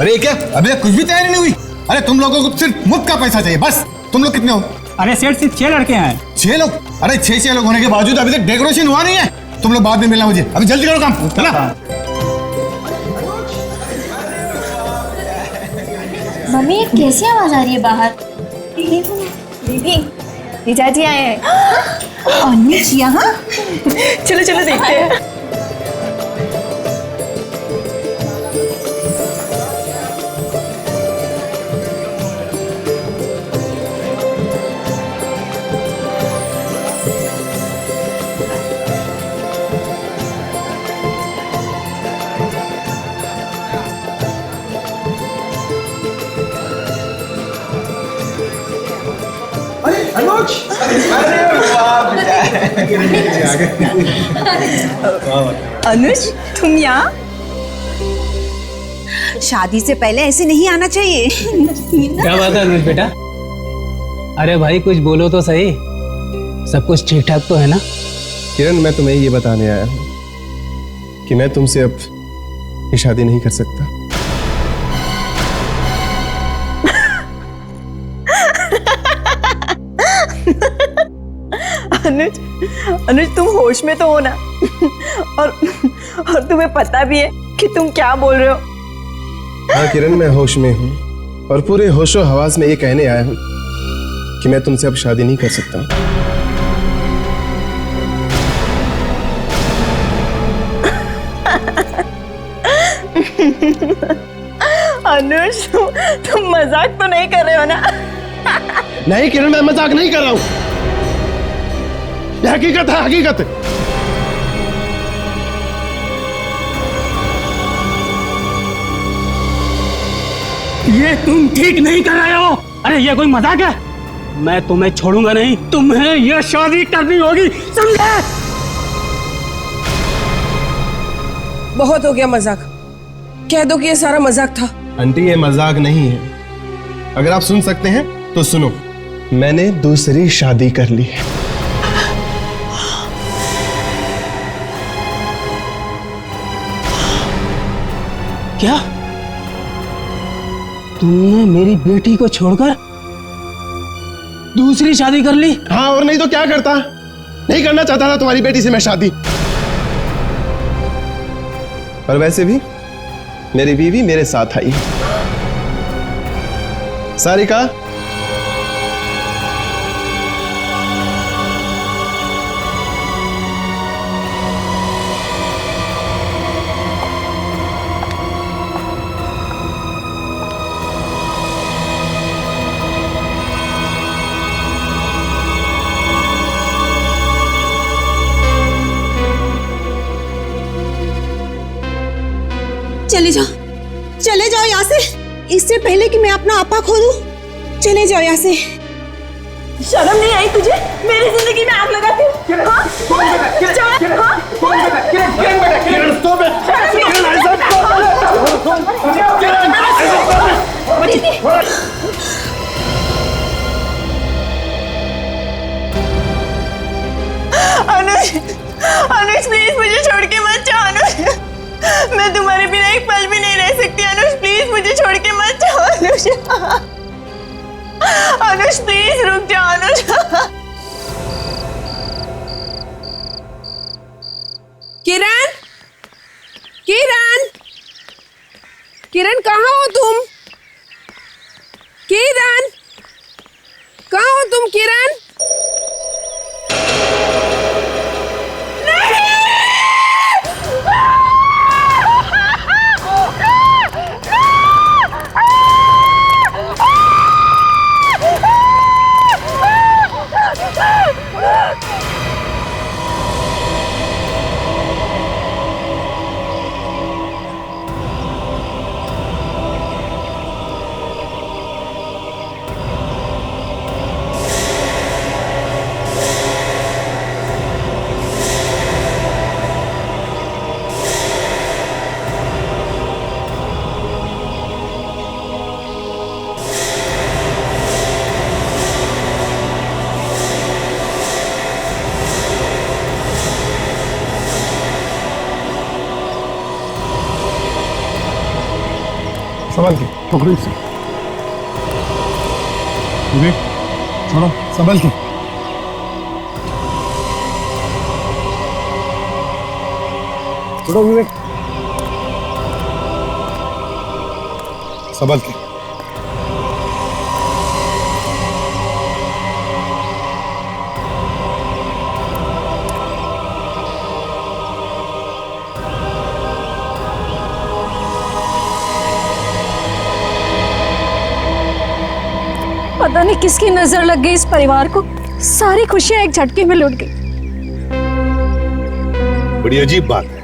अरे क्या अभी कुछ भी तैयारी नहीं हुई? अरे तुम लोगों को सिर्फ मुफ्त का पैसा चाहिए बस। तुम लोग कितने हो? अरे सेठ सिर्फ 6 लड़के हैं। 6 लोग? अरे 6 लोग होने के बावजूद अभी तक डेकोरेशन हुआ नहीं है। तुम लोग बाद में मिलना मुझे, अभी जल्दी करो काम, है ना? मम्मी ये कैसी आवाज आ रही है बाहर? दीदी जीजाजी आए हैं। अनुज यहाँ? चलो चलो देखते हैं। अनुज, अनुज तुम यहाँ? शादी से पहले ऐसे नहीं आना चाहिए। क्या बात है अनुज बेटा? अरे भाई कुछ बोलो तो सही। सब कुछ ठीक ठाक तो है ना? किरण, मैं तुम्हें ये बताने आया हूँ कि मैं तुमसे अब ये शादी नहीं कर सकता। अनुज, अनुज तुम होश में तो हो ना? और तुम्हें पता भी है कि तुम क्या बोल रहे हो? हाँ किरण, मैं होश में हूँ और पूरे होशो हवास में ये कहने आया हूँ कि मैं तुमसे अब शादी नहीं कर सकता। अनुज तुम मजाक तो नहीं कर रहे हो ना? नहीं किरण, मैं मजाक नहीं कर रहा हूँ, ये हकीकत है, हकीकत है। ये तुम ठीक नहीं कर रहे हो। अरे ये कोई मजाक है? मैं तुम्हें छोड़ूंगा नहीं, तुम्हें ये शादी करनी होगी, समझे? बहुत हो गया मजाक, कह दो कि ये सारा मजाक था। आंटी ये मजाक नहीं है, अगर आप सुन सकते हैं तो सुनो। मैंने दूसरी शादी कर ली है। क्या तुमने मेरी बेटी को छोड़कर दूसरी शादी कर ली? हाँ, और नहीं तो क्या करता? नहीं करना चाहता था तुम्हारी बेटी से मैं शादी। पर वैसे भी मेरी बीवी मेरे साथ आई। सारिका, चले जाओ यहाँ से, इससे पहले कि मैं अपना आपा खो दूं। चले जाओ यहाँ से। शर्म नहीं आई तुझे? मेरी जिंदगी में आग लगाती हूँ। अनुज, अनुज प्लीज मुझे छोड़ के मत जाओ अनुज। मैं तुम्हारे बिना एक पल भी नहीं रह सकती अनुज, प्लीज मुझे छोड़ के मत जाओ अनुज। अनुज प्लीज रुक जाओ अनुज। किरण, किरण, किरण कहाँ हो तुम? किरण, कहाँ हो तुम? किरण, संभल के, पकड़ो इसे। विवेक, छोड़ो, संभल के। छोड़ो विवेक, संभल के। पता नहीं किसकी नजर लग गई इस परिवार को, सारी खुशियां एक झटके में लुट गई। बड़ी अजीब बात है,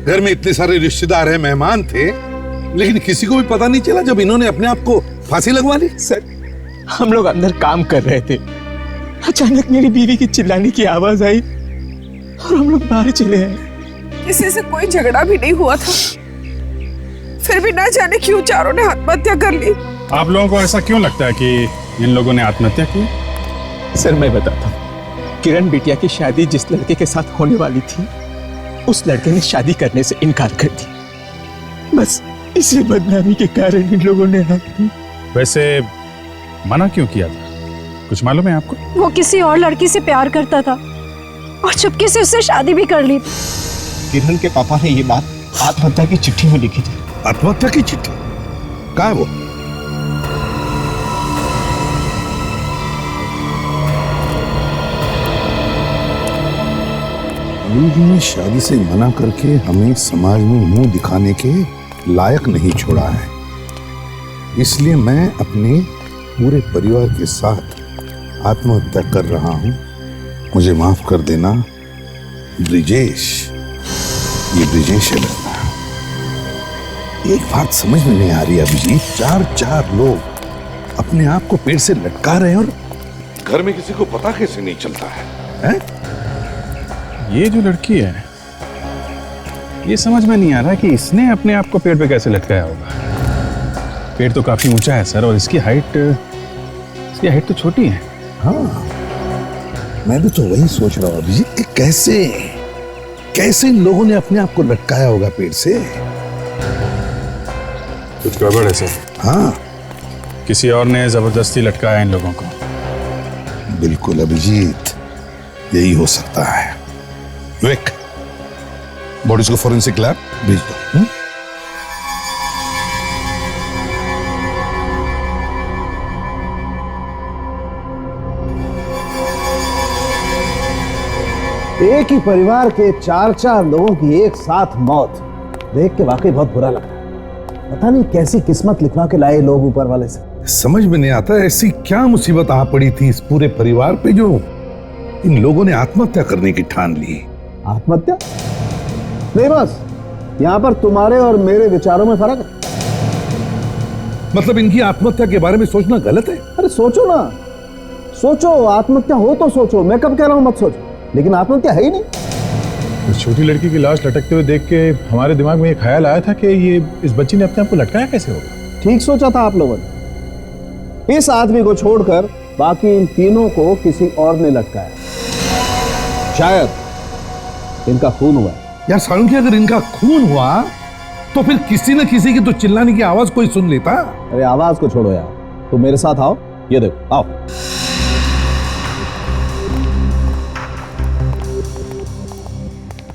घर में इतने सारे रिश्तेदार हैं, मेहमान थे, लेकिन किसी को भी पता नहीं चला जब इन्होंने अपने आप को फांसी लगवा ली। सर, हम लोग अंदर काम कर रहे थे, अचानक मेरी बीवी की चिल्लाने की आवाज आई और हम लोग बाहर चले आए। किसी से कोई झगड़ा भी नहीं हुआ था, फिर भी ना जाने क्यों चारों ने आत्महत्या कर ली। आप लोगों को ऐसा क्यों लगता है कि इन लोगों ने आत्महत्या की? सर मैं बताता हूँ, किरण बिटिया की शादी जिस लड़के के साथ होने वाली थी, उस लड़के ने शादी करने से इनकार कर दी। बस इसी बदनामी के कारण इन लोगों ने वैसे मना क्यों किया था, कुछ मालूम है आपको? वो किसी और लड़की से प्यार करता था और चुपके से उससे शादी भी कर ली। किरण के पापा ने ये बात आत्महत्या की चिट्ठी में लिखी थी। आत्महत्या की चिट्ठी? कहाँ है वो? अनुज ने शादी से मना करके हमें समाज में मुंह दिखाने के लायक नहीं छोड़ा है, इसलिए मैं अपने पूरे परिवार के साथ आत्महत्या कर रहा हूं। मुझे माफ कर देना ब्रिजेश, ये ब्रिजेश है लगता। एक बात समझ में नहीं आ रही अभिजीत, चार लोग अपने आप को पेड़ से लटका रहे हैं और घर में किसी को पता कैसे नहीं चलता है? ये जो लड़की है, ये समझ में नहीं आ रहा कि इसने अपने आप को पेड़ पे कैसे लटकाया होगा। पेड़ तो काफी ऊंचा है सर, और इसकी हाइट तो छोटी है। हाँ, मैं भी तो वही सोच रहा हूँ अभिजीत कि कैसे इन लोगों ने अपने आप को लटकाया होगा पेड़ से। कुछ गड़बड़ है सर। हाँ, किसी और ने जबरदस्ती लटकाया इन लोगों को। बिल्कुल अभिजीत, यही हो सकता है। विवेक, बॉडीज को फोरेंसिक लैब भेज दो। एक ही परिवार के चार लोगों की एक साथ मौत देख के वाकई बहुत बुरा लगा। पता नहीं कैसी किस्मत लिखवा के लाए लोग ऊपर वाले से। समझ में नहीं आता ऐसी क्या मुसीबत आ पड़ी थी इस पूरे परिवार पे जो इन लोगों ने आत्महत्या करने की ठान ली। आत्महत्या? नहीं बस, यहाँ पर तुम्हारे और मेरे विचारों में फर्क है। मतलब इनकी आत्महत्या के बारे में सोचना गलत है? अरे सोचो ना, सोचो, आत्महत्या हो तो सोचो, मैं कब कह रहा हूँ मत सोचो, लेकिन आत्महत्या है ही नहीं। उस छोटी लड़की की लाश लटकते हुए देख के हमारे दिमाग में ये ख्याल आया था कि ये इस बच्ची ने अपने आप को लटकाया कैसे होगा। ठीक सोचा था आप लोगों ने। इस आदमी को छोड़कर बाकी इन तीनों को किसी और ने लटकाया। शायद इनका खून हुआ। यार साळुंखे, अगर इनका खून हुआ तो फिर किसी न किसी की तो चिल्लाने की आवाज कोई सुन लेता। अरे आवाज को छोड़ो यार, तुम मेरे साथ आओ, ये देखो, आओ।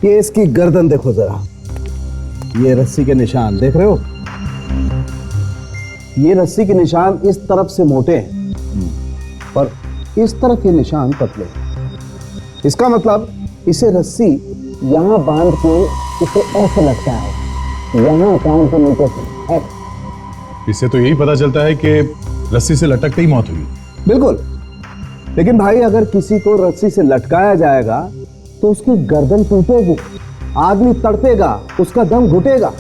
ये इसकी गर्दन देखो जरा, ये रस्सी के निशान देख रहे हो? ये रस्सी के निशान इस तरफ से मोटे हैं और इस तरफ ये निशान पतले हैं। इसका मतलब इसे रस्सी यहां बांध के इसे ऐसे लगता है, यहां कान के नीचे से ऐसे। इससे तो यही पता चलता है कि रस्सी से लटकते ही मौत हुई। बिल्कुल, लेकिन भाई अगर किसी को रस्सी से लटकाया जाएगा तो उसकी गर्दन टूटेगी, आदमी तड़पेगा, उसका दम घुटेगा।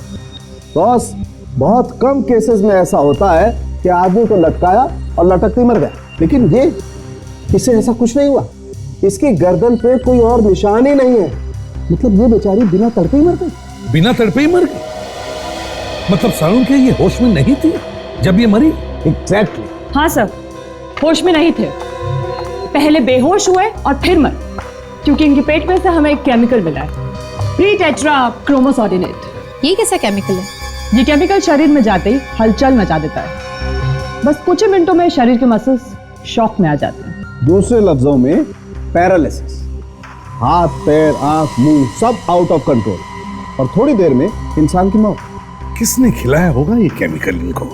बॉस, बहुत कम केसेस में ऐसा होता है कि आदमी को लटकाया और लटकते मर गया, लेकिन ये इससे ऐसा कुछ नहीं हुआ। इसकी गर्दन पे कोई और निशान ही नहीं है, मतलब ये बेचारी बिना तड़पे ही मर गई। बिना तड़पे ही मर गई? मतलब साळुंखे ये होश में नहीं थी जब ये मरी? एग्जैक्टली। हाँ सर, होश में नहीं थे, पहले बेहोश हुए और फिर मर, क्योंकि इनके पेट में से हमें एक केमिकल मिला है, प्री टेट्रा क्रोमोसोर्डिनेट। ये कैसा केमिकल है? ये केमिकल शरीर में जाते ही हलचल मचा देता है। बस कुछ ही मिनटों में शरीर के मसल्स शॉक में आ जाते हैं। दूसरे लफ्जों में पैरालिसिस, हाथ पैर आंख मुंह सब आउट ऑफ कंट्रोल और थोड़ी देर में इंसान की मौत। किसने खिलाया होगा ये केमिकल इनको?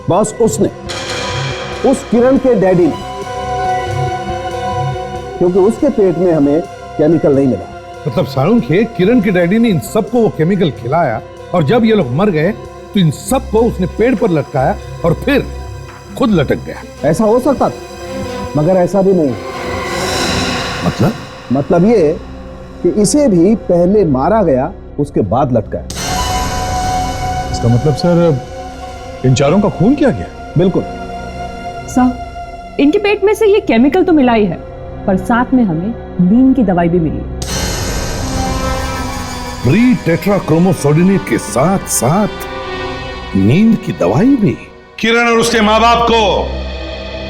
बॉस उसने, उस किरण के डैडी ने, क्योंकि उसके पेट में हमें केमिकल नहीं मिला। मतलब साळुंखे, किरण के डैडी ने इन सबको वो केमिकल खिलाया और जब ये लोग मर गए तो इन सबको उसने पेड़ पर लटकाया और फिर खुद लटक गया। ऐसा हो सकता था, मगर ऐसा भी नहीं। मतलब ये कि इसे भी पहले मारा गया, उसके बाद लटकाया। इसका मतलब सर इन चारों का खून किया गया? बिल्कुल सर, इनके पेट में से ये केमिकल तो मिला ही है, पर साथ में हमें नींद की दवाई भी मिली है। प्री टेट्राक्रोमोसोडिनेट के साथ साथ नींद की दवाई भी। किरण और उसके माँ बाप को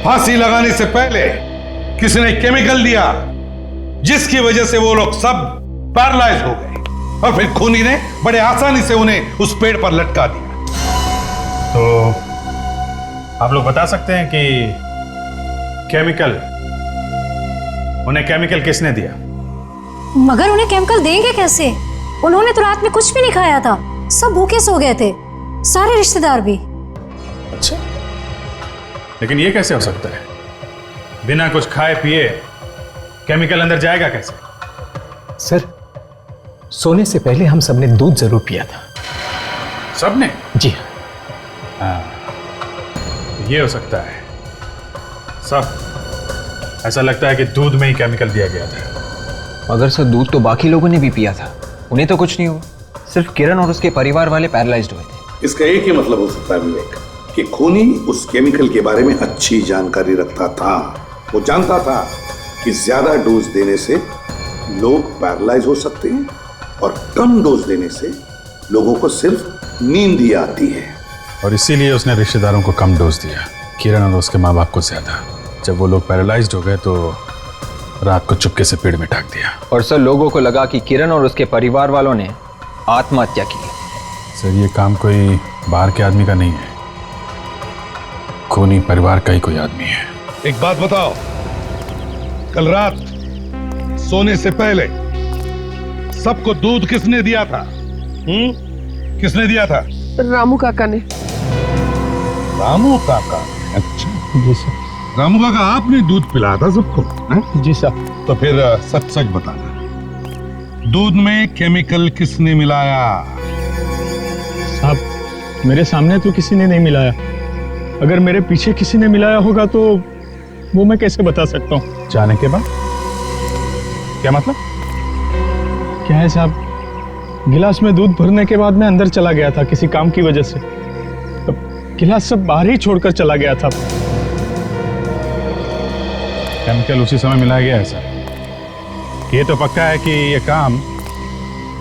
फांसी लगाने से पहले किसी ने केमिकल दिया जिसकी वजह से वो लोग सब पैरालाइज हो गए और फिर खूनी ने बड़े आसानी से उन्हें उस पेड़ पर लटका दिया। तो आप लोग बता सकते हैं कि उन्हें केमिकल किसने दिया? मगर उन्हें केमिकल देंगे कैसे? उन्होंने तो रात में कुछ भी नहीं खाया था, सब भूखे सो गए थे, सारे रिश्तेदार भी। अच्छा, लेकिन ये कैसे हो सकता है? बिना कुछ खाए पिए केमिकल अंदर जाएगा कैसे? सर, सोने से पहले हम सबने दूध जरूर पिया था। सबने? जी हाँ, ये हो सकता है। सब ऐसा लगता है कि दूध में ही केमिकल दिया गया था। मगर सर, दूध तो बाकी लोगों ने भी पिया था, उन्हें तो कुछ नहीं हुआ। सिर्फ किरण और उसके परिवार वाले पैरालाइज्ड हुए थे। इसका एक ही मतलब हो सकता है विवेक, कि खूनी उस केमिकल के बारे में अच्छी जानकारी रखता था। वो जानता था कि ज्यादा डोज देने से लोग पैरालाइज हो सकते हैं और कम डोज देने से लोगों को सिर्फ नींद ही आती है। और इसीलिए उसने रिश्तेदारों को कम डोज दिया, किरण और उसके माँ बाप को ज्यादा। जब वो लोग पैरालाइज्ड हो गए तो रात को चुपके से पेड़ में टांग दिया। और सर, लोगों को लगा कि किरण और उसके परिवार वालों ने आत्महत्या की। सर, ये काम कोई बाहर के आदमी का नहीं है, खूनी परिवार का ही कोई आदमी है। एक बात बताओ, कल रात सोने से पहले सबको दूध किसने दिया था? किसने दिया था? रामू काका ने। रामू काका? अच्छा जी सर। रामू काका, आपने दूध पिलाया था सबको? जी सर। तो फिर सच सच बताना, दूध में केमिकल किसने मिलाया? साहब, मेरे सामने तो किसी ने नहीं मिलाया। अगर मेरे पीछे किसी ने मिलाया होगा तो वो मैं कैसे बता सकता हूँ? जाने के बाद क्या मतलब? क्या है साहब, गिलास में दूध भरने के बाद मैं अंदर चला गया था किसी काम की वजह से। गिलास सब बाहर ही छोड़कर चला गया था। केमिकल उसी समय मिलाया गया है सर। ये तो पक्का है कि ये काम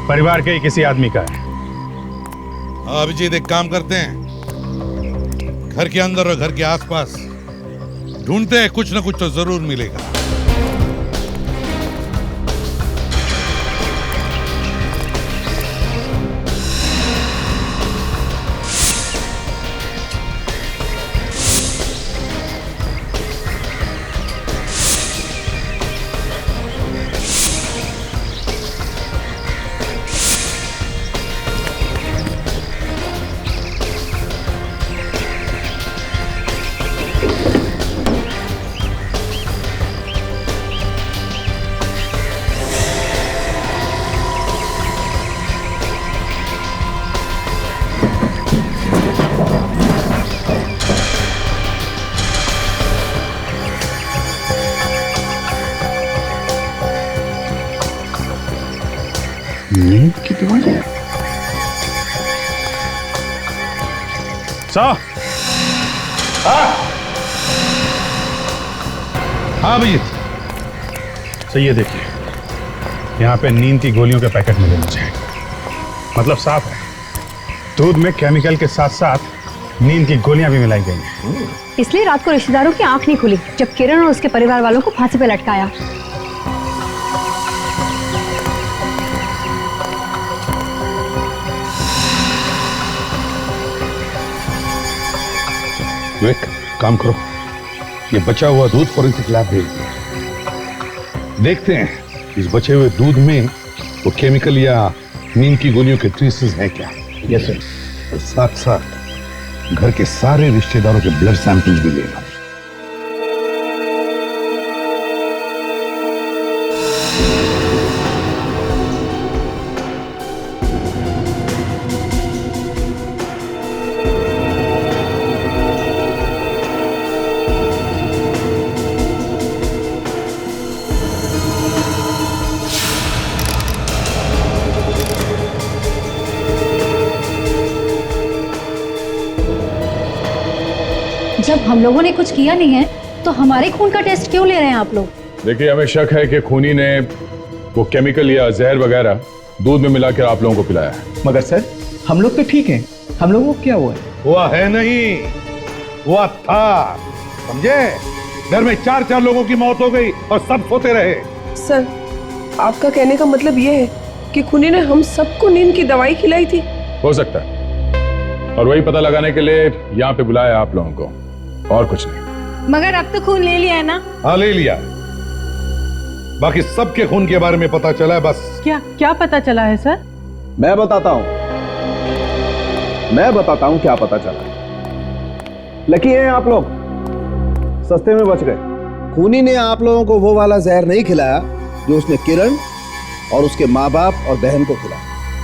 परिवार के ही किसी आदमी का है। अभिजीत, एक काम करते हैं, घर के अंदर और घर के आसपास ढूंढते हैं, कुछ ना कुछ तो जरूर मिलेगा। नींद की दवाई? हाँ भैया। तो ये देखिए, यहाँ पे नींद की गोलियों के पैकेट मिले मुझे। मतलब साफ है, दूध में केमिकल के साथ साथ नींद की गोलियां भी मिलाई गई हैं। इसलिए रात को रिश्तेदारों की आंख नहीं खुली जब किरण और उसके परिवार वालों को फांसी पे लटकाया। विवेक, काम करो, ये बचा हुआ दूध फॉरेंसिक लैब भेज दो। देखते हैं इस बचे हुए दूध में वो केमिकल या नीम की गोलियों के ट्रेसेस हैं क्या। Yes sir. और साथ साथ घर के सारे रिश्तेदारों के ब्लड सैंपल्स भी लेना। जब हम लोगों ने कुछ किया नहीं है तो हमारे खून का टेस्ट क्यों ले रहे हैं आप लोग? देखिए, हमें शक है कि खूनी ने वो केमिकल या जहर वगैरह दूध में मिलाकर आप लोगों को पिलाया है। मगर सर, हम लोग तो ठीक हैं, हम लोगों को क्या हुआ है? हुआ है नहीं, हुआ था, समझे? घर में 4 लोगों की मौत हो गई और सब सोते रहे। सर, आपका कहने का मतलब ये है कि खूनी ने हम सबको नींद की दवाई खिलाई थी? हो सकता है, और वही पता लगाने के लिए यहाँ पे बुलाया आप लोगों को, और कुछ नहीं। मगर अब तो खून ले लिया है ना? हाँ, ले लिया। बाकी सबके खून के बारे में पता चला है बस। क्या पता चला है सर? मैं बताता हूं क्या पता चला। लकी हैं आप लोग, सस्ते में बच गए। खूनी ने आप लोगों को वो वाला जहर नहीं खिलाया जो उसने किरण और उसके माँ बाप और बहन को खिलाया।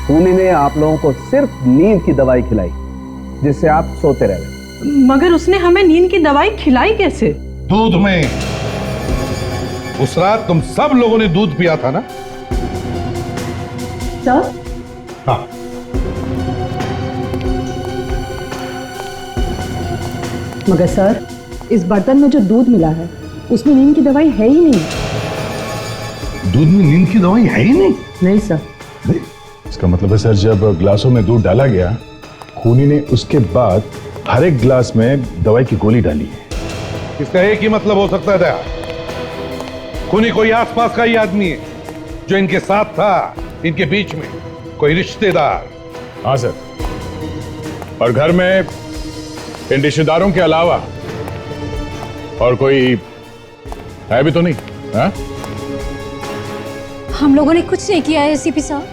खूनी ने आप लोगों को सिर्फ नींद की दवाई खिलाई जिससे आप सोते रह गए। मगर उसने हमें नींद की दवाई खिलाई कैसे? दूध में। उस रात तुम सब लोगों ने दूध पिया था ना? सर? हाँ। मगर सर, इस बर्तन में जो दूध मिला है उसमें नींद की दवाई है ही नहीं। दूध में नींद की दवाई है ही नहीं? नहीं सर। इसका मतलब है सर, जब ग्लासों में दूध डाला गया, खूनी ने उसके बाद हर एक ग्लास में दवाई की गोली डाली है। इसका एक ही मतलब हो सकता है दया, खूनी कोई आसपास का ही आदमी है जो इनके साथ था, इनके बीच में कोई रिश्तेदार। हाँ सर, और घर में इन रिश्तेदारों के अलावा और कोई है भी तो नहीं? हाँ? हम लोगों ने कुछ नहीं किया है एसीपी साहब,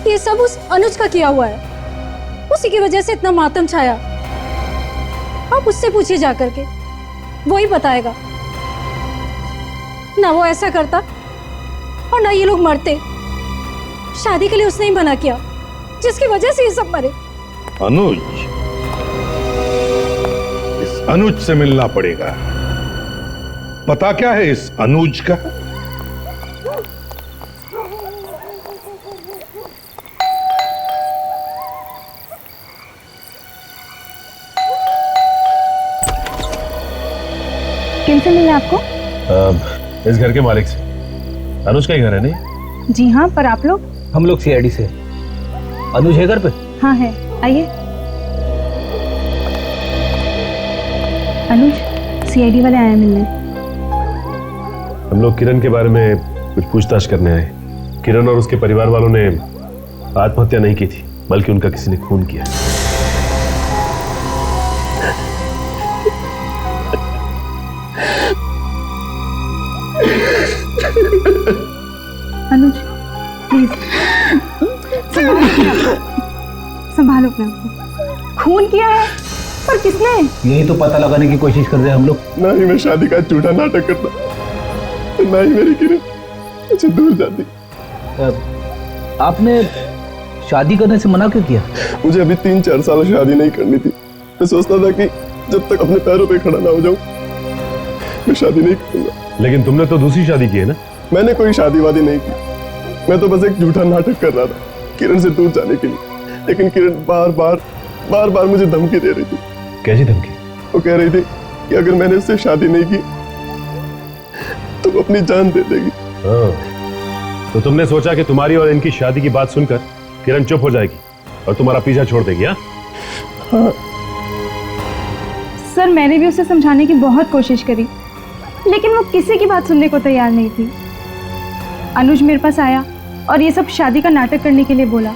ये सब उस अनुज का किया हुआ है। उसी की वजह से इतना मातम छाया। आप उससे पूछिए जाकर के, वो ही बताएगा। ना वो ऐसा करता और ना ये लोग मरते। शादी के लिए उसने ही मना किया, जिसकी वजह से ये सब मरे। अनुज, इस अनुज से मिलना पड़ेगा। पता क्या है इस अनुज का? किनसे मिलना आपको? इस घर के मालिक से। अनुज का ही घर है नहीं? जी हाँ, पर आप लोग? हम लोग सीआईडी से। अनुज है घर पे? हाँ है, आइए। अनुज, सीआईडी वाले आए मिलने। हम लोग किरण के बारे में कुछ पूछताछ करने आए। किरण और उसके परिवार वालों ने आत्महत्या नहीं की थी, बल्कि उनका किसी ने खून किया। अनुज, प्लीज संभालो अपने आप को। खून किया है, पर किसने? यही तो पता लगाने की कोशिश कर रहे हैं हम लोग। ना ही मैं शादी का झूठा नाटक करता, ना ही मेरी किरण मुझे दूर जाती। आपने शादी करने से मना क्यों किया? मुझे अभी 3-4 साल शादी नहीं करनी थी। मैं सोचता था कि जब तक अपने पैरों पे खड़ा ना हो जाऊं, मैं शादी नहीं करूंगा। लेकिन तुमने तो दूसरी शादी की है ना? मैंने कोई शादी वादी नहीं की, मैं तो बस एक झूठा नाटक कर रहा था किरण से दूर जाने के लिए। लेकिन किरण बार बार मुझे धमकी दे रही थी। कैसी धमकी? वो कह रही थी कि अगर मैंने उससे शादी नहीं की तो वो अपनी जान दे देगी। तो तुमने सोचा कि तुम्हारी और इनकी शादी की बात सुनकर किरण चुप हो जाएगी और तुम्हारा पीछा छोड़ देगी? हाँ। सर, मैंने भी उसे समझाने की बहुत कोशिश करी, लेकिन वो किसी की बात सुनने को तैयार नहीं थी। अनुज मेरे पास आया और ये सब शादी का नाटक करने के लिए बोला।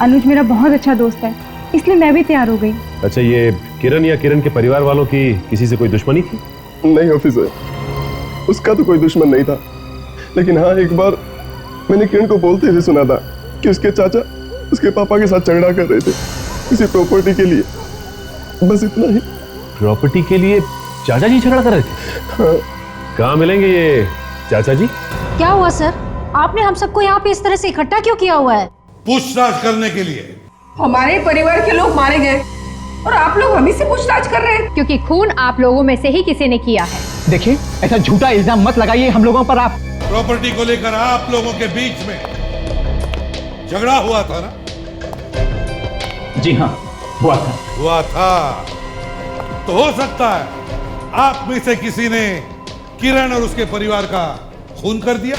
अनुज मेरा बहुत अच्छा दोस्त है, इसलिए मैं भी तैयार हो गई। अच्छा, ये किरण या किरण के परिवार वालों की किसी से कोई दुश्मनी थी? नहीं ऑफिसर, उसका तो कोई दुश्मन नहीं था, लेकिन हाँ एक बार मैंने किरण को बोलते हुए सुना था कि उसके चाचा उसके पापा के साथ झगड़ा कर रहे थे किसी प्रॉपर्टी के लिए, बस इतना ही। प्रॉपर्टी के लिए चाचा जी झगड़ा कर रहे थे? हाँ। कहाँ मिलेंगे ये चाचा जी? क्या हुआ सर, आपने हम सबको यहाँ पे इस तरह से इकट्ठा क्यों किया हुआ है? पूछताछ करने के लिए। हमारे परिवार के लोग मारे गए और आप लोग हम ही से पूछताछ कर रहे हैं, क्योंकि खून आप लोगों में से ही किसी ने किया है। देखिए, ऐसा झूठा इल्जाम मत लगाइए हम लोगों पर। आप प्रॉपर्टी को लेकर आप लोगों के बीच में झगड़ा हुआ था ना? जी हाँ, हुआ था। तो हो सकता है आप में से किसी ने किरण और उसके परिवार का खून कर दिया।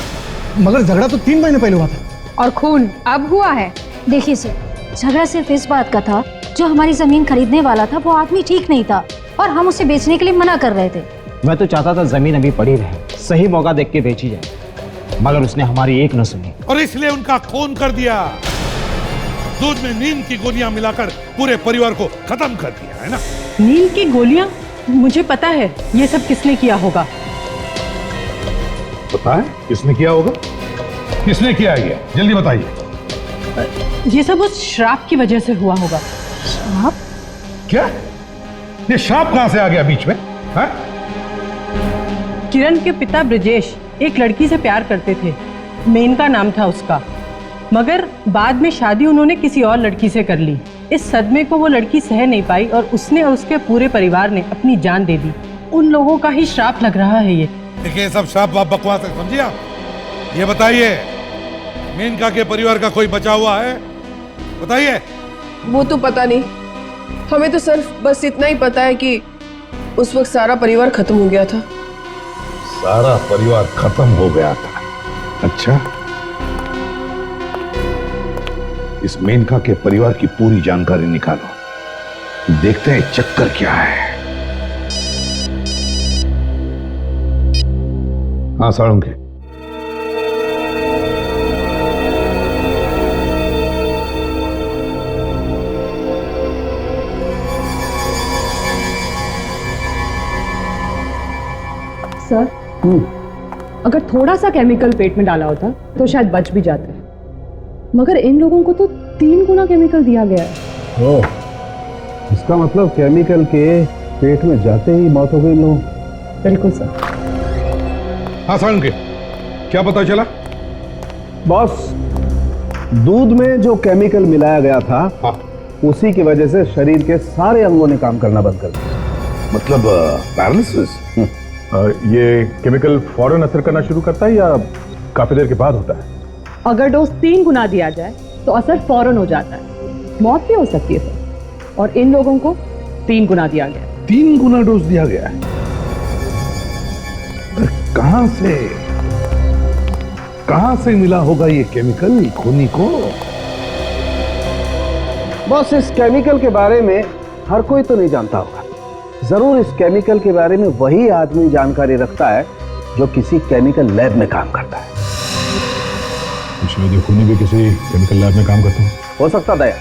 मगर झगड़ा तो 3 महीने पहले हुआ था। और खून अब हुआ है। देखिए सर, झगड़ा सिर्फ इस बात का था, जो हमारी जमीन खरीदने वाला था वो आदमी ठीक नहीं था और हम उसे बेचने के लिए मना कर रहे थे। मैं तो चाहता था जमीन अभी पड़ी रहे, सही मौका देख के बेची जाए, मगर उसने हमारी एक न सुनी और इसलिए उनका खून कर दिया। दूध में नींद की गोलियां मिलाकर पूरे परिवार को खत्म कर दिया है ना? नींद की गोलियां? मुझे पता है ये सब किसने किया होगा। पता है किसने किया होगा? किसने किया ये? जल्दी बताइए। ये सब उस श्राप की वजह से हुआ होगा। श्राप? क्या? ये श्राप कहां से आ गया बीच में? हाँ? किरण के पिता ब्रजेश एक लड़की से प्यार करते थे, मेनका नाम था उसका, मगर बाद में शादी उन्होंने किसी और लड़की से कर ली। इस सदमे को वो लड़की सह नहीं पाई और उसने और उसके पूरे परिवार ने अपनी जान दे दी। उन लोगों का ही श्राप लग रहा है ये। देखिए, सब श्राप बाप बकवास है, समझिए आप। ये बताइए, मेनका के परिवार का कोई बचा हुआ है? बताइए। वो तो पता नहीं, हमें तो सिर्फ बस इतना ही पता है कि उस वक्त सारा परिवार खत्म हो गया था। सारा परिवार खत्म हो गया था? अच्छा, इस मेनका के परिवार की पूरी जानकारी निकालो, देखते हैं चक्कर क्या है। हाँ साळुंखे, सर, अगर थोड़ा सा केमिकल पेट में डाला होता तो शायद बच भी जाते, मगर इन लोगों को तो 3 गुना केमिकल दिया गया है। ओह, इसका मतलब केमिकल के पेट में जाते ही मौत हो गई इन लोगों। बिल्कुल सर। हाँ साळुंखे, क्या पता चला? बॉस, दूध में जो केमिकल मिलाया गया था, हाँ, उसी की वजह से शरीर के सारे अंगों ने काम करना बंद कर दिया। मतलब पैरालिसिस? ये केमिकल फौरन असर करना शुरू करता है या काफी देर के बाद होता है? अगर डोज 3 गुना दिया जाए तो असर फौरन हो जाता है, मौत भी हो सकती है सर। और इन लोगों को 3 गुना दिया गया। 3 गुना डोज दिया गया है? कहां से मिला होगा ये केमिकल खूनी को? बॉस, इस केमिकल के बारे में हर कोई तो नहीं जानता होगा। जरूर इस केमिकल के बारे में वही आदमी जानकारी रखता है जो किसी केमिकल लैब में काम करता है। शायद ये खूनी भी किसी केमिकल लैब में काम करता हो सकता दया,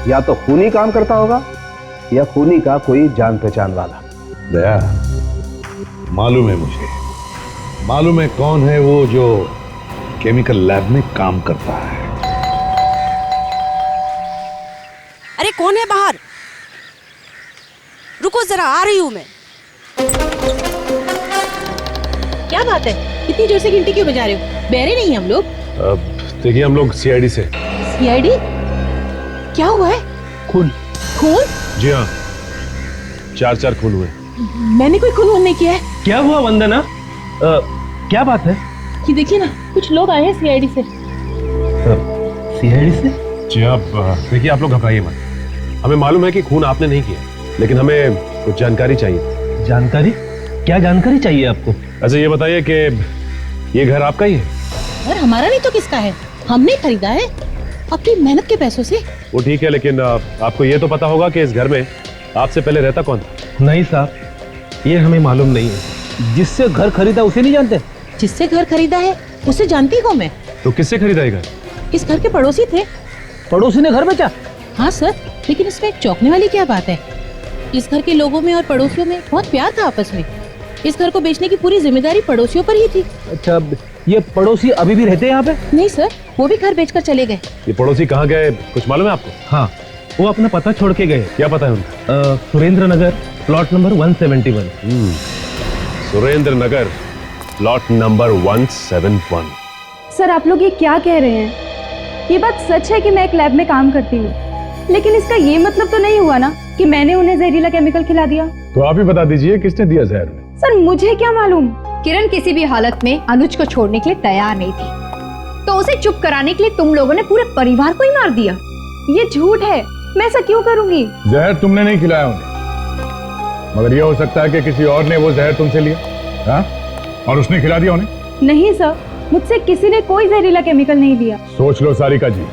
या तो खूनी काम करता होगा या खूनी का कोई जान पहचान वाला। दया, मालूम है मुझे, मालूम है कौन है वो जो केमिकल लैब में काम करता है। अरे कौन है बाहर? रुको जरा, आ रही हूं मैं। क्या बात है, इतनी जोर से घंटी क्यों बजा रहे हो? बहरे नहीं हम लोग। देखिए, हम लोग सीआईडी से। सीआईडी? क्या हुआ है? खून। खून? जी हाँ, 4 खून हुए। मैंने कोई खून नहीं किया है। क्या हुआ वंदना? क्या बात है? ये देखिए ना, कुछ लोग आए हैं सीआईडी से। सीआईडी से? जी आप देखिए, आप लोग घबराइए मत। हमें मालूम है कि खून आपने नहीं किया, लेकिन हमें कुछ जानकारी चाहिए। जानकारी? क्या जानकारी चाहिए आपको? अच्छा ये बताइए कि ये घर आपका ही है? घर हमारा नहीं तो किसका है? हमने खरीदा है अपनी मेहनत के पैसों से। वो ठीक है, लेकिन आपको ये तो पता होगा कि इस घर में आपसे पहले रहता कौन था? नहीं साहब, ये हमें मालूम नहीं है। जिससे घर खरीदा उसे नहीं जानते? जिससे घर खरीदा है उसे जानती हूँ मैं। तो किससे खरीदा ये घर? इस घर के पड़ोसी थे। पड़ोसी ने घर बेचा? हाँ सर, लेकिन इसमें एक चौंकने वाली क्या बात है? इस घर के लोगों में और पड़ोसियों में बहुत प्यार था आपस में। इस घर को बेचने की पूरी जिम्मेदारी पड़ोसियों पर ही थी। अच्छा, ये पड़ोसी अभी भी रहते हैं यहाँ पे? नहीं सर, वो भी घर बेचकर चले गए। ये पड़ोसी कहाँ गए, कुछ मालूम है आपको? हाँ, वो अपना पता छोड़ के गए। क्या पता है उनका? सुरेंद्र नगर, प्लॉट नंबर 171। सुरेंद्र नगर, प्लॉट नंबर 171। सर, आप लोग ये क्या कह रहे हैं? ये बात सच है कि मैं एक लैब में काम करती हूँ, लेकिन इसका ये मतलब तो नहीं हुआ ना कि मैंने उन्हें जहरीला केमिकल खिला दिया। तो आप ही बता दीजिए किसने दिया जहर? सर, मुझे क्या मालूम। किरण किसी भी हालत में अनुज को छोड़ने के लिए तैयार नहीं थी, तो उसे चुप कराने के लिए तुम लोगों ने पूरे परिवार को ही मार दिया। ये झूठ है, मैं ऐसा क्यों करूंगी? जहर तुमने नहीं खिलाया उन्हें, मगर यह हो सकता है कि किसी और ने वो जहर तुमसे लिया, हाँ? और उसने खिला दिया उन्हें। नहीं सर, मुझसे किसी ने कोई जहरीला केमिकल नहीं लिया। सोच लो सारिका जी,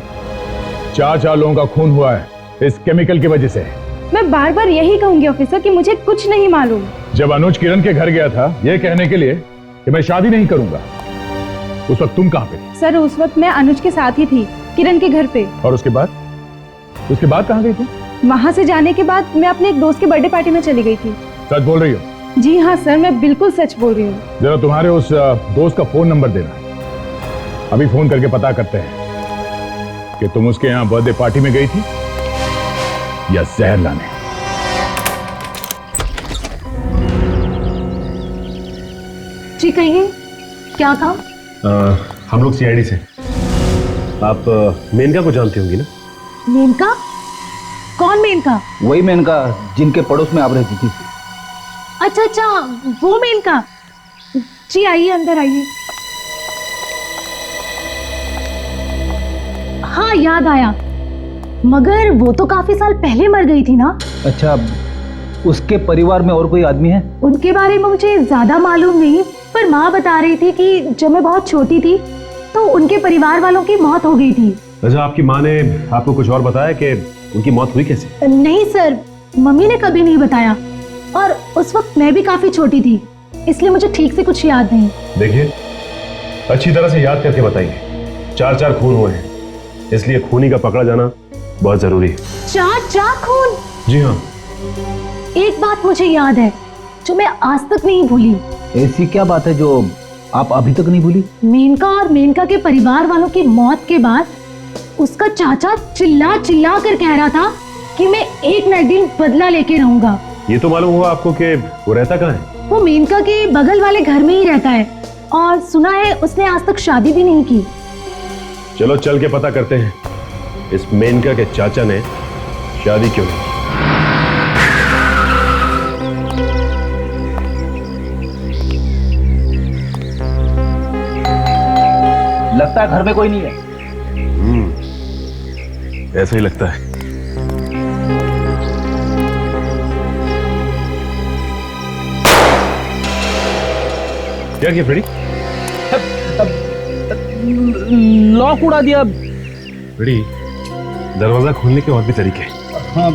4 लोगों का खून हुआ है इस केमिकल की वजह से। मैं बार बार यही कहूंगी ऑफिसर कि मुझे कुछ नहीं मालूम। जब अनुज किरण के घर गया था ये कहने के लिए कि मैं शादी नहीं करूंगा, उस वक्त तुम कहाँ पे थी? सर, उस वक्त मैं अनुज के साथ ही थी, किरण के घर पे। और उसके बाद कहाँ गई थी? वहाँ से जाने के बाद मैं अपने एक दोस्त के बर्थडे पार्टी में चली गई थी। सच बोल रही हो? जी हाँ सर, मैं बिल्कुल सच बोल रही हूँ। जरा तुम्हारे उस दोस्त का फोन नंबर देना, अभी फोन करके पता करते हैं कि तुम उसके यहाँ बर्थडे पार्टी में गई थी या जहर लाने। जी कहिए, क्या काम? हम लोग सीआईडी से। आप मेनका को जानती होंगी ना? मेनका? कौन मेनका? वही मेनका जिनके पड़ोस में आप रहती थी। अच्छा अच्छा, वो मेनका। जी आइए, अंदर आइए। हाँ, याद आया, मगर वो तो काफी साल पहले मर गई थी ना। अच्छा, उसके परिवार में और कोई आदमी है? उनके बारे में मुझे ज्यादा मालूम नहीं, पर माँ बता रही थी कि जब मैं बहुत छोटी थी तो उनके परिवार वालों की मौत हो गई थी। अच्छा, आपकी माँ ने आपको कुछ और बताया कि उनकी मौत हुई कैसे? नहीं सर, मम्मी ने कभी नहीं बताया, और उस वक्त मैं भी काफी छोटी थी, इसलिए मुझे ठीक से कुछ याद नहीं। देखिए, अच्छी तरह से याद करके बताइए। 4 खून हुए हैं, इसलिए खूनी का पकड़ा जाना बहुत जरूरी है। 4 खून? जी हाँ। एक बात मुझे याद है जो मैं आज तक नहीं भूली। ऐसी क्या बात है जो आप अभी तक नहीं भूली? मेनका और मेनका के परिवार वालों की मौत के बाद उसका चाचा चिल्ला चिल्ला कर कह रहा था कि मैं एक न एक दिन बदला लेके रहूंगा। ये तो मालूम हुआ आपको कि वो रहता कहाँ है? वो मेनका के बगल वाले घर में ही रहता है, और सुना है उसने आज तक शादी भी नहीं की। चलो चल के पता करते हैं इस मेनका के चाचा ने शादी क्यों नहीं की। लगता है घर में कोई नहीं है। ऐसा ही लगता है। क्या किया फ्रेडी? लॉक उड़ा दिया। फ्रेडी, दरवाजा खोलने के और भी तरीके हैं। हाँ।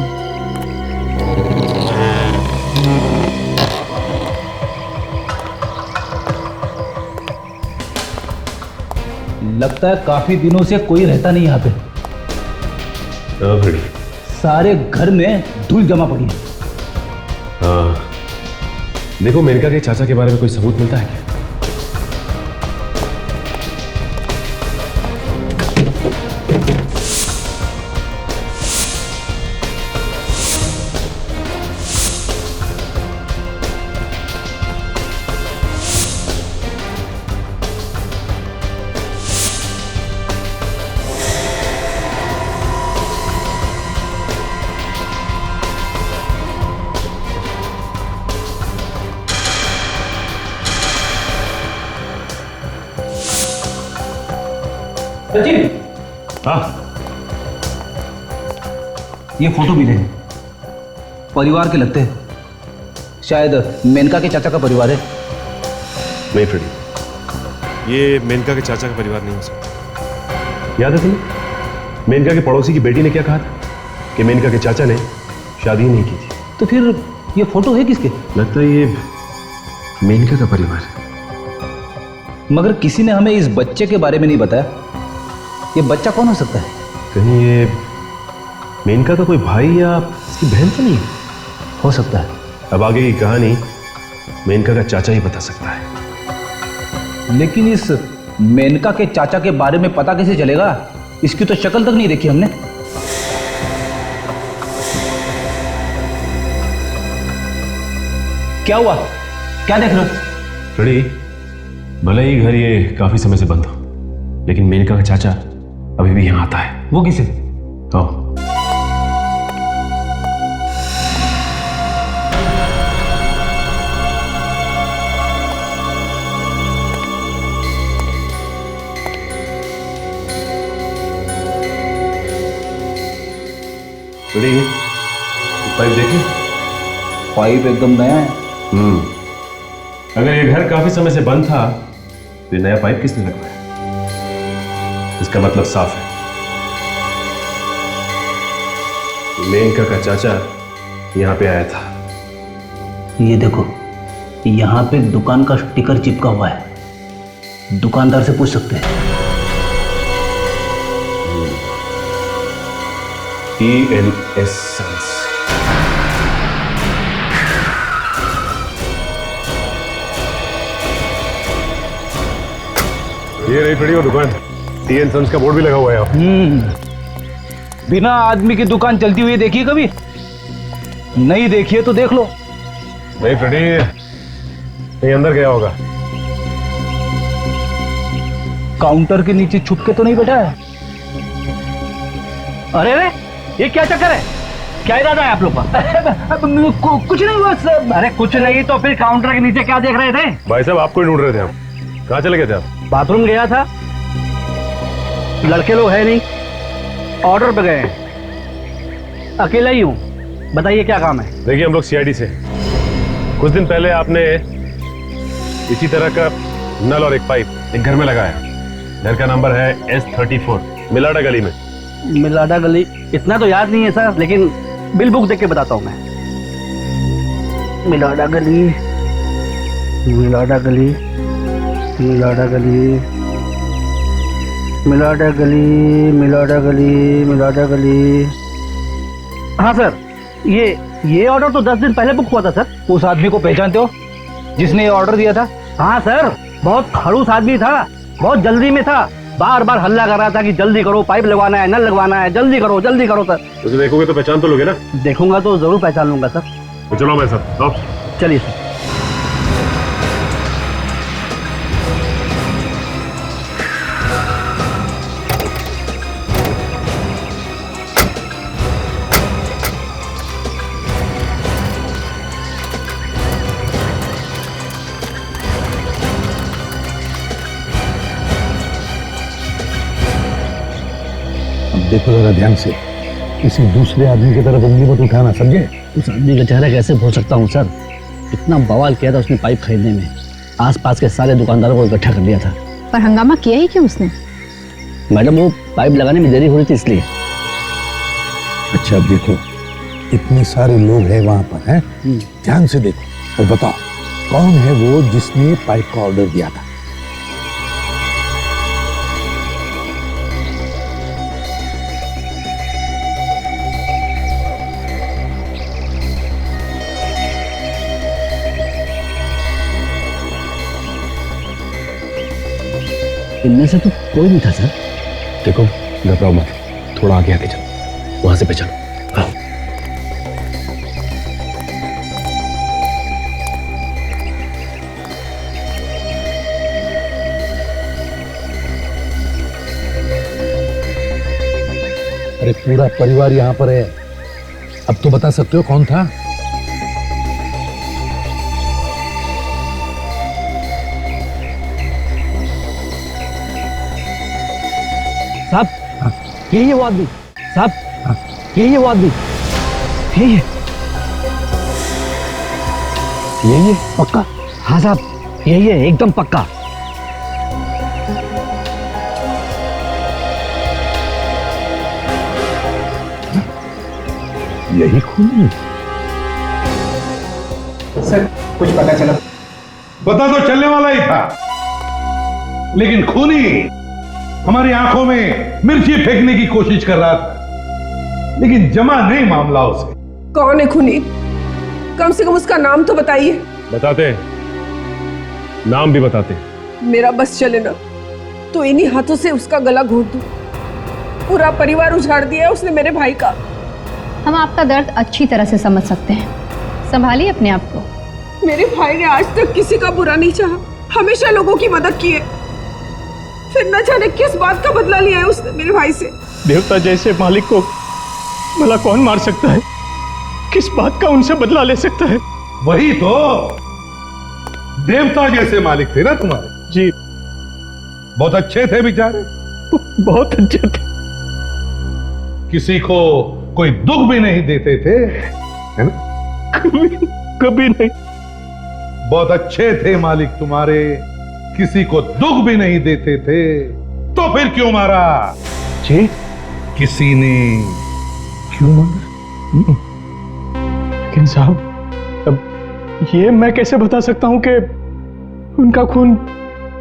लगता है काफी दिनों से कोई रहता नहीं यहाँ पे। फ्रेडी, सारे घर में धूल जमा पड़ी है। हाँ, देखो मेनका के चाचा के बारे में कोई सबूत मिलता है क्या? सचिन, हाँ, ये फोटो मिले हैं, परिवार के लगते हैं। शायद मेनका के चाचा का परिवार है। नहीं फ्रेडी, ये मेनका के चाचा का परिवार नहीं हो सकता। याद है तुम्हें मेनका के पड़ोसी की बेटी ने क्या कहा था कि मेनका के चाचा ने शादी नहीं की थी? तो फिर ये फोटो है किसके? लगता है ये मेनका का परिवार है। मगर किसी ने हमें इस बच्चे के बारे में नहीं बताया। ये बच्चा कौन हो सकता है? कहीं ये मेनका का कोई भाई या इसकी बहन तो नहीं है? हो सकता है। अब आगे की कहानी मेनका का चाचा ही बता सकता है। लेकिन इस मेनका के चाचा के बारे में पता कैसे चलेगा? इसकी तो शक्ल तक नहीं देखी हमने। क्या हुआ? क्या देख रहे हो? फ्रेडी, भले ही घर ये काफी समय से बंद हो, लेकिन मेनका का चाचा अभी भी यहां आता है। वो किसे? आओ। फ्रेडी, पाइप देखिए। पाइप एकदम नया है। अगर ये घर काफी समय से बंद था तो ये नया पाइप किसने लगवाया? इसका मतलब साफ है, मेनका का चाचा यहां पे आया था। ये देखो, यहाँ पे दुकान का स्टिकर चिपका हुआ है। दुकानदार से पूछ सकते हैं। ENS Sons। ये रही फ्रेडी वो दुकान। TN Sons का बोर्ड भी लगा हुआ है। बिना आदमी की दुकान चलती हुई देखिए कभी? नहीं देखिए तो देख लो। नहीं फ्रेडी, ये अंदर गया होगा। काउंटर के नीचे छुप के तो नहीं बैठा है? अरे रे, ये क्या चक्कर है? क्या इरादा है आप लोग का? कुछ नहीं बस। अरे कुछ नहीं तो फिर काउंटर के नीचे क्या देख रहे थे? भाई साहब, आपको ही ढूंढ रहे थे हम। कहाँ चले गए थे आप? बाथरूम गया था। लड़के लोग है नहीं, ऑर्डर पे गए हैं। अकेला ही हूँ। बताइए क्या काम है? देखिए, हम लोग CID से। कुछ दिन पहले आपने इसी तरह का नल और एक पाइप एक घर में लगाया। घर का नंबर है S34, मिलाडा गली में। मिलाडा गली? इतना तो याद नहीं है सर, लेकिन बिल बुक देख के बताता हूँ मैं। मिलाडा गली, मिलाडा गली, मिलाडा गली, मिलाडा गली, मिलाडा गली, मिलाडा गली। हाँ सर, ये ऑर्डर तो 10 दिन पहले बुक हुआ था सर। उस आदमी को पहचानते हो जिसने ये ऑर्डर दिया था? हाँ सर, बहुत खड़ूस आदमी था, बहुत जल्दी में था। बार बार हल्ला कर रहा था कि जल्दी करो, पाइप लगवाना है, नल लगवाना है, जल्दी करो सर। उसे देखोगे तो पहचान तो लोगे ना? देखूंगा तो जरूर पहचान लूंगा सर। तो चलो मैं सर। चलिए सर। देखो जरा ध्यान से, किसी दूसरे आदमी की तरफ उंगली मत उठाना, समझे? उस आदमी का चेहरा कैसे भूल सकता हूँ सर? इतना बवाल किया था उसने पाइप खरीदने में। आसपास के सारे दुकानदारों को इकट्ठा कर लिया था। पर हंगामा किया ही क्यों उसने? मैडम, वो पाइप लगाने में देरी हो रही थी इसलिए। अच्छा, अब देखो, इतने सारे लोग हैं वहां पर, हैं? ध्यान से देखो और बताओ कौन है वो जिसने पाइप का ऑर्डर दिया था? इनमें से तो कोई नहीं था सर। देखो, घबराओ मत, थोड़ा आगे आके चलो, वहां से पहचानो। हाँ। अरे पूरा परिवार यहाँ पर है, अब तो बता सकते हो कौन था? साहब, यही है वो आदमी। साहब, यही है वो आदमी। यही है, यही है पक्का? हाँ साहब, यही है, एकदम पक्का। यही खूनी? सर, कुछ पता चला? पता तो चलने वाला ही था, लेकिन खूनी हमारी आंखों में मिर्ची फेंकने की कोशिश कर रहा था, लेकिन जमा नहीं मामला उसे। कौन है खूनी? कम से कम उसका नाम तो बताइए। बताते, नाम भी बताते। मेरा बस चले ना तो इन्हीं हाथों से उसका गला घोट दूं। पूरा परिवार उजाड़ दिया है उसने मेरे भाई का। हम आपका दर्द अच्छी तरह से समझ सकते हैं, संभालिए अपने आप को। मेरे भाई ने आज तक किसी का बुरा नहीं चाहा, हमेशा लोगों की मदद की है। फिर न जाने किस बात का बदला लिया है उसने मेरे भाई से। देवता जैसे मालिक को भला कौन मार सकता है? किस बात का उनसे बदला ले सकता है? वही तो, देवता जैसे मालिक थे ना तुम्हारे। जी, बहुत अच्छे थे बेचारे, बहुत अच्छे थे। किसी को कोई दुख भी नहीं देते थे, है ना? कभी नहीं। बहुत अच्छे थे मालिक तुम्हारे, किसी को दुख भी नहीं देते थे, तो फिर क्यों मारा? जी, किसी ने क्यों मारा? लेकिन साहब, अब ये मैं कैसे बता सकता हूं कि उनका खून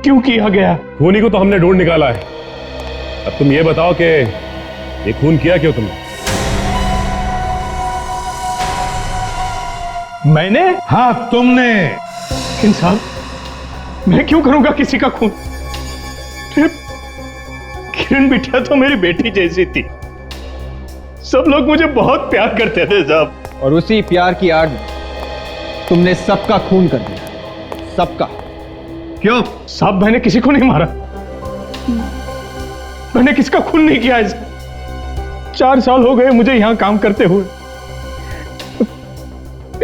क्यों किया गया? खूनी को तो हमने ढूंढ निकाला है। अब तुम ये बताओ कि ये खून किया क्यों तुमने? मैंने? हाँ, तुमने। लेकिन साहब, मैं क्यों करूंगा किसी का खून? किरण बिटिया तो मेरी बेटी जैसी थी। सब लोग मुझे बहुत प्यार करते थे साहब। और उसी प्यार की आड़ में तुमने सबका खून कर दिया, सबका। क्यों? साहब, मैंने किसी को नहीं मारा, मैंने किसका खून नहीं किया। 4 साल हो गए मुझे यहां काम करते हुए,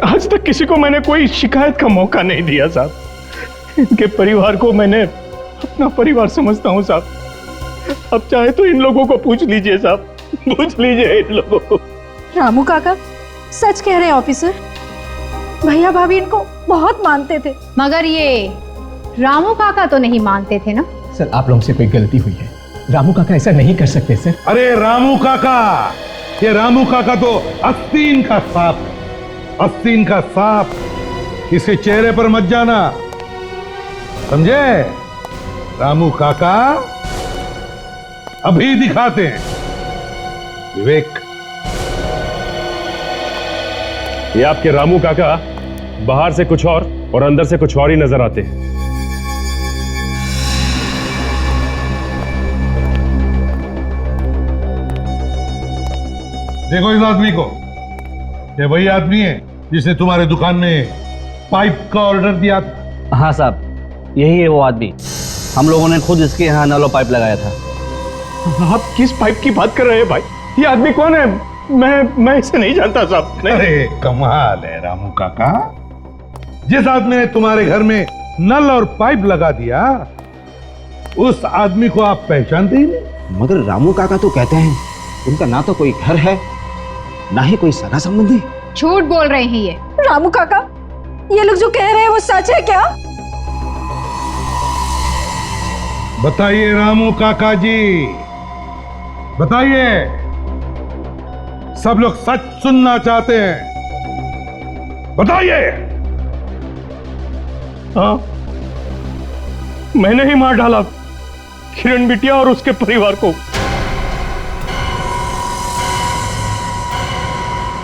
आज तक किसी को मैंने कोई शिकायत का मौका नहीं दिया साहब। इनके परिवार को मैंने अपना परिवार समझता हूं साहब। अब चाहे तो इन लोगों को पूछ लीजिए साहब, पूछ लीजिए इन लोगों को। रामू काका सच कह रहे हैं ऑफिसर, भैया भाभी इनको बहुत मानते थे। मगर ये रामू काका तो नहीं मानते थे ना? सर, आप लोगों से कोई गलती हुई है, रामू काका ऐसा नहीं कर सकते सर। अरे रामू काका, ये रामू काका तो आस्तीन का सांप है, आस्तीन का सांप। इसके चेहरे पर मत जाना, समझे? रामू काका अभी दिखाते हैं विवेक। ये आपके रामू काका बाहर से कुछ और अंदर से कुछ और ही नजर आते हैं। देखो इस आदमी को, ये वही आदमी है जिसने तुम्हारे दुकान में पाइप का ऑर्डर दिया था। हाँ साहब, यही है वो आदमी। हम लोगों ने खुद इसके यहाँ नलो पाइप लगाया था। आप किस पाइप की बात कर रहे हैं भाई? ये आदमी कौन है? मैं इसे नहीं जानता साहब। अरे कमाल है रामू काका, जिस आदमी ने तुम्हारे घर में नल और पाइप लगा दिया, उस आदमी को आप पहचानते ही नहीं। मगर रामू काका तो कहते हैं उनका ना तो कोई घर है, ना ही कोई सगा संबंधी। झूठ बोल रहे हैं ये। रामू काका, ये लोग जो कह रहे हैं वो सच है क्या? बताइए रामू काका जी, बताइए। सब लोग सच सुनना चाहते हैं, बताइए। हाँ, मैंने ही मार डाला किरण बिटिया और उसके परिवार को।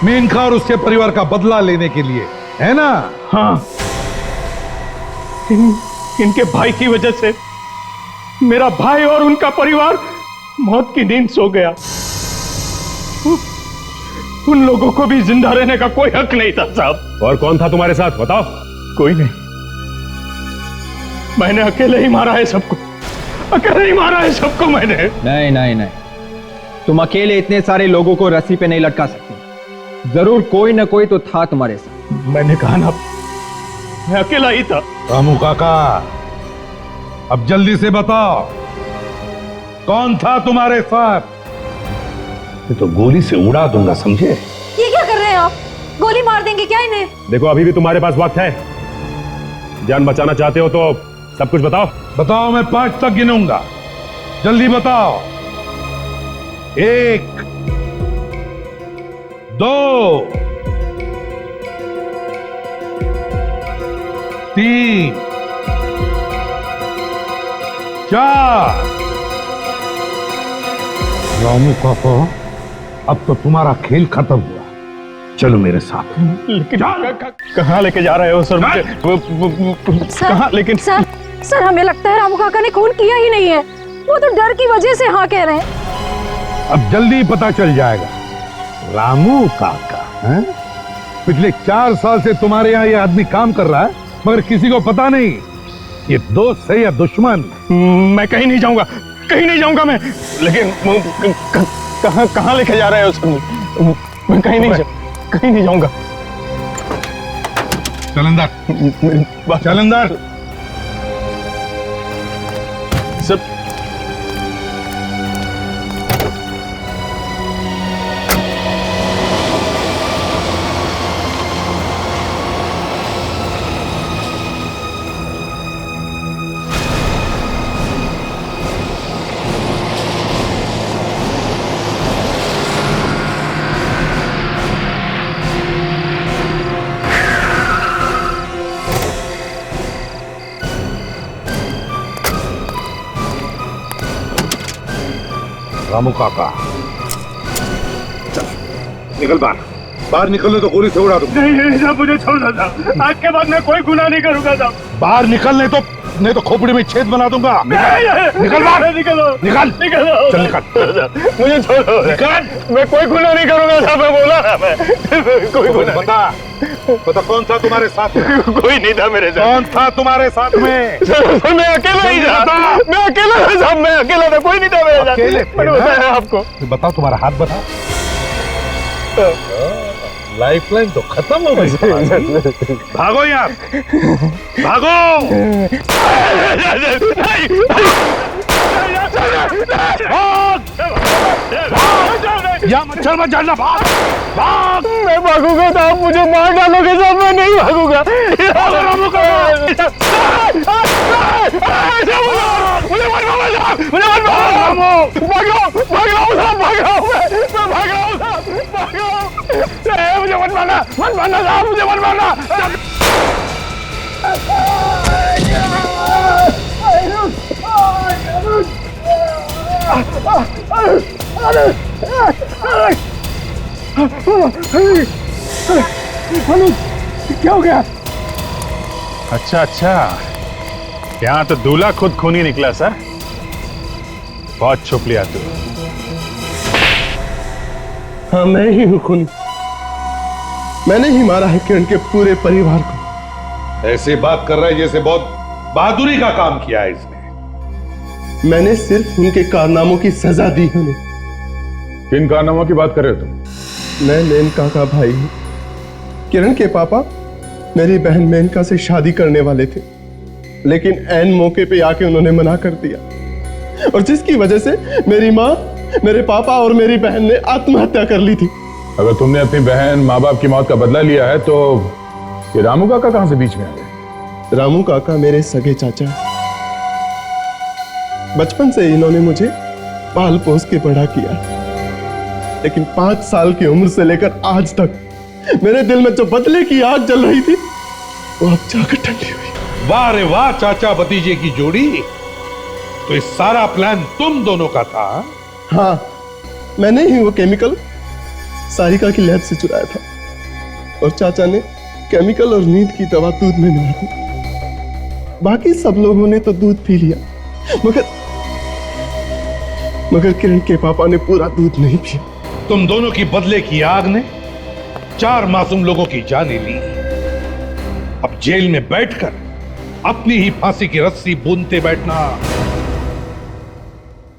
मेनका और उसके परिवार का बदला लेने के लिए, है ना? हाँ, इनके भाई की वजह से मेरा भाई और उनका परिवार मौत की नींद सो गया। उन लोगों को भी जिंदा रहने का कोई हक नहीं था साहब। और कौन था तुम्हारे साथ, बताओ? कोई नहीं, मैंने अकेले ही मारा है सबको, अकेले ही मारा है सबको मैंने। नहीं नहीं नहीं, तुम अकेले इतने सारे लोगों को रस्सी पे नहीं लटका सकते, जरूर कोई ना कोई तो था तुम्हारे साथ। मैंने कहा ना, मैं अकेला ही था। रामू काका, अब जल्दी से बताओ, कौन था तुम्हारे साथ? ये तो गोली से उड़ा दूंगा, समझे? ये क्या कर रहे हैं आप? गोली मार देंगे क्या इन्हें? देखो, अभी भी तुम्हारे पास वक्त है। जान बचाना चाहते हो तो सब कुछ बताओ। बताओ, मैं 5 तक गिनूंगा, जल्दी बताओ। 1 2 3 4। रामू काका, अब तो तुम्हारा खेल खत्म हुआ। चलो मेरे साथ। लेकिन कहाँ लेके जा रहे हो सर मुझे? कहाँ? लेकिन सर हमें लगता है रामू काका ने खून किया ही नहीं है, वो तो डर की वजह से हाँ कह रहे हैं। अब जल्दी ही पता चल जाएगा। रामू काका हैं? पिछले 4 साल से तुम्हारे यहाँ ये आदमी काम कर रहा है, मगर किसी को पता नहीं ये दोस्त है या दुश्मन। मैं कहीं नहीं जाऊंगा, कहीं नहीं जाऊंगा मैं। लेकिन कहाँ लेके जा रहे हो सर? मैं कहीं नहीं जाऊंगा। चल अंदर, चल अंदर। सब रामू काका चल निकल बाहर निकलने तो गोली से उड़ा दूंगा। नहीं साहब, मुझे छोड़ दो साहब, आज के बाद मैं कोई गुनाह नहीं करूंगा साहब। बाहर निकलने तो नहीं तो खोपड़ी में छेद बना दूंगा। निकल बाहर, निकलो, निकल चल निकल, मुझे छोड़ो, निकल। मैं कोई गुनाह नहीं करूंगा साहब, मैं बोला ना मैं कोई गुनाह। बता कौन था तुम्हारे साथ में? कोई नहीं था मेरे साथ। कौन था तुम्हारे साथ में? सर मैं अकेला ही था, मैं अकेला था साहब, मैं अकेला था, कोई नहीं था मेरे साथ। अकेले मैंने बताया आपको। बताओ तुम्हारा हाथ बताओ। लाइफलाइन तो खत्म हो गई। भागो यार, भागो। या मच्छर मत जाना, भाग भाग। मैं भागूंगा तो आप मुझे मार डालोगे साहब, मैं नहीं भागूंगा। मुझे मत मारना साहब, मुझे मत मारना। क्या हो गया? अच्छा, यहाँ तो दूल्हा खुद खूनी निकला सर। बहुत छुप लिया तू। हाँ मैं ही हूँ खूनी। मैंने ही मारा है किरण के पूरे परिवार को। ऐसे बात कर रहा है जैसे बहुत बहादुरी का काम किया है इसने। मैंने सिर्फ उनके कारनामों की सजा दी है उन्हें। किन कारनामों की बात कर रहे हो तुम? मैं मेनका का भाई हूं। किरण के पापा मेरी बहन मेनका से शादी करने वाले थे, लेकिन ऐन मौके पे आके उन्होंने मना कर दिया, और जिसकी वजह से मेरी माँ, मेरे पापा और मेरी बहन ने आत्महत्या कर ली थी। अगर तुमने अपनी बहन माँ बाप की मौत का बदला लिया है तो ये रामू काका कहां से बीच में आ गए? रामू काका मेरे सगे चाचा हैं। बचपन से इन्होंने मुझे पाल पोस के बड़ा किया, लेकिन 5 साल की उम्र से लेकर आज तक मेरे दिल में जो बदले की आग जल रही थी वो अब जाकर ठंडी हुई। वाह रे वाह, चाचा भतीजे की जोड़ी। तो इस सारा प्लान तुम दोनों का था? हाँ, मैंने ही वो केमिकल सारिका की लैब से चुराया था, और चाचा ने केमिकल और नींद की दवा दूध में मिला दी। बाकी सब लोगों ने तो दूध पी लिया, मगर किरण के पापा ने पूरा दूध नहीं पिया। तुम दोनों की बदले की आग ने 4 मासूम लोगों की जानें ली। अब जेल में बैठकर अपनी ही फांसी की रस्सी बूंदते बैठना